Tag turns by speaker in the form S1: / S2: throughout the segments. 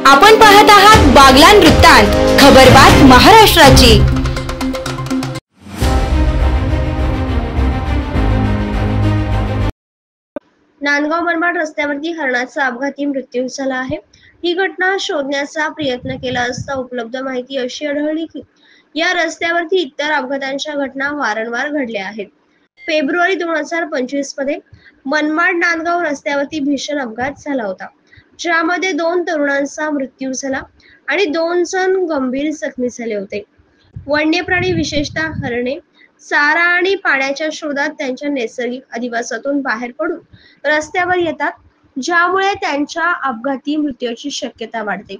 S1: आपण पाहत आहात बागलाण वृत्तांत, खबरबात महाराष्ट्राची।
S2: नांदगाव मनमाड रस्त्यावरती हरणाचा अपघाती मृत्यू झाला आहे। ही घटना शोधण्याचा प्रयत्न केला असता उपलब्ध माहिती अशी आढळली की या रस्त्यावरती इतर अपघातांच्या घटना वारंवार घडल्या आहेत। फेब्रुवारी 2025 मध्ये मनमाड नांदगाव रस्त्यावरती भीषण अपघात झाला होता, ज्यामध्ये 2 तरुणांचा मृत्यू झाला आणि 2 जण गंभीर जखमी झाले होते। वन्यप्राणी विशेषतः हरणे चारा आणि पाण्याच्या शोधात त्यांच्या नैसर्गिक अधिवासातून बाहेर पडून रस्त्यावर येतात, ज्यामुळे त्यांच्या अपघाती मृत्यूची शक्यता वाढते।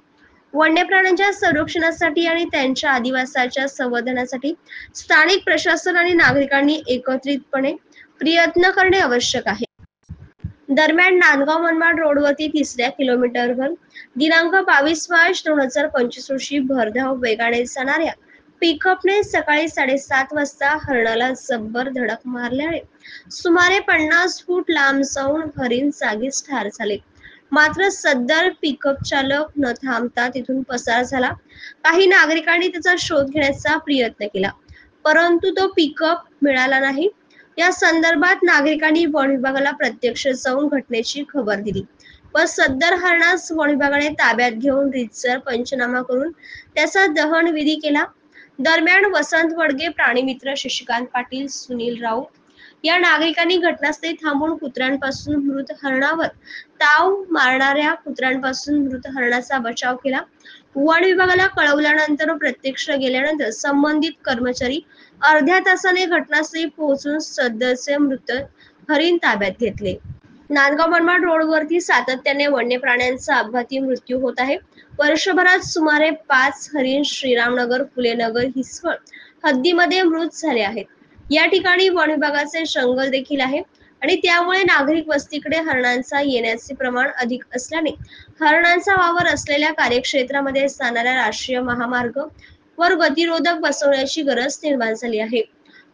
S2: वन्य प्राण्यांच्या संरक्षणासाठी आणि त्यांच्या अधिवासाच्या संवर्धनासाठी स्थानिक प्रशासन आणि नागरिकांनी एकत्रितपणे प्रयत्न करणे आवश्यक आहे। दरम्यान नांदगाव मनमाड रोडवरती 3ऱ्या किलोमीटरवर दिनांक 22 मार्च 2025 रोजी भरधाव वेगाने जाणाऱ्या पिकअपने सकाळी 7:30 वाजता हरणाला जब्बर धडक मारल्याने सुमारे 50 फूट लांब जाऊन हरिण जागीच ठार झाले। मात्र सदर पिकअप चालक न थांबता तिथून पसार झाला। काही नागरिकांनी त्याचा शोध घेण्याचा प्रयत्न केला, परंतु तो पिकअप मिळाला नाही। या संदर्भात नागरिकांनी वन विभागाला प्रत्यक्ष जाऊन घटनेची खबर दिली व सदर हरणास वन विभागाने ताब्यात घेऊन रीतसर पंचनामा करून त्याचा दहन विधी केला। दरम्यान वसंत वडगे, प्राणीमित्र शशिकांत पाटील, सुनील राऊत या नागरिकांनी घटनास्थळी थांबून कुत्र्यांपासून मृत हरणावर ताव मारणाऱ्या कुत्र्यांपासून मृत हरणाचा बचाव केला। वन विभागाला कळवल्यानंतर प्रत्यक्ष गेल्यानंतर संबंधित कर्मचारी अर्ध्या तासाने घटनास्थळी पोहोचून सदरचे मृत हरिण ताब्यात घेतले। नांदगाव मनमाड रोडवरती सातत्याने वन्य प्राण्यांचा अपघाती मृत्यू होत आहे। वर्षभरात सुमारे 5 हरिण श्रीरामनगर, फुलेनगर, हिसवळ हद्दीमध्ये मृत झाले आहेत। या ठिकाणी वन विभागाचे जंगल देखील आहे आणि त्यामुळे नागरिक वस्तीकडे हरणांचा येण्याचे प्रमाण अधिक असल्याने हरणांचा वावर असलेल्या कार्यक्षेत्रामध्ये जाणाऱ्या राष्ट्रीय महामार्ग वर गतिरोधक बसवण्याची गरज निर्माण झाली आहे।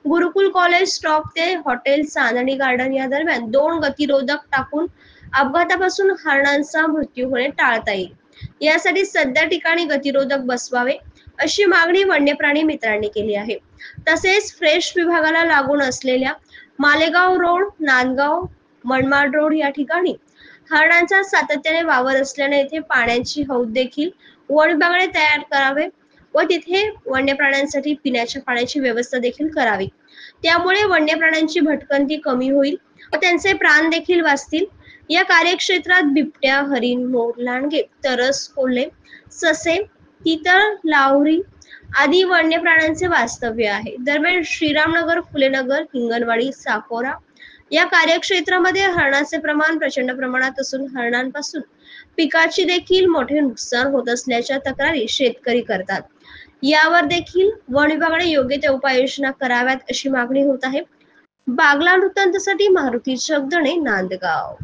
S2: गुरुकुल कॉलेज स्टॉप ते हॉटेल चांदणी गार्डन या दरम्यान 2 गतिरोधक टाकून अपघातापासून हरणांचा मृत्यू होणे टाळता येईल। यासाठी सध्या ठिकाणी गतिरोधक बसवावे अशी मागणी वन्यप्राणी मित्रांनी केली आहे। तसेच फ्रेश विभागाला लागून असलेल्या मालेगाव रोड, नांदगाव मनमाड रोड या ठिकाणी हरणांचा सातत्याने वावर असल्याने येथे पाण्याची हौद देखील वन विभागाने तयार करावे व तिथे वन्य प्राण्यांसाठी पिण्याच्या पाण्याची व्यवस्था देखील करावी। त्यामुळे वन्य प्राण्यांची भटकंती कमी होईल व त्यांचे प्राण देखील वाचतील। या कार्यक्षेत्रात बिबट्या, हरिण, मोर, लांडगे, तरस, कोल्हे, ससे, तितर, लाहुरी आदी वन्य प्राण्यांचे वास्तव्य आहे। दरम्यान श्रीरामनगर, फुलेनगर, हिंगणवाडी, साकोरा या कार्यक्षेत्रामध्ये हरणाचे प्रमाण प्रचंड प्रमाणात असून हरणांपासून पिकाची देखील मोठे नुकसान होत असल्याच्या तक्रारी शेतकरी करतात। यावर देखील वन विभागाने योग्य त्या उपाययोजना कराव्यात अशी मागणी होत आहे। बागलाण वृत्तांतसाठी मारुती जगदणे, नांदगाव।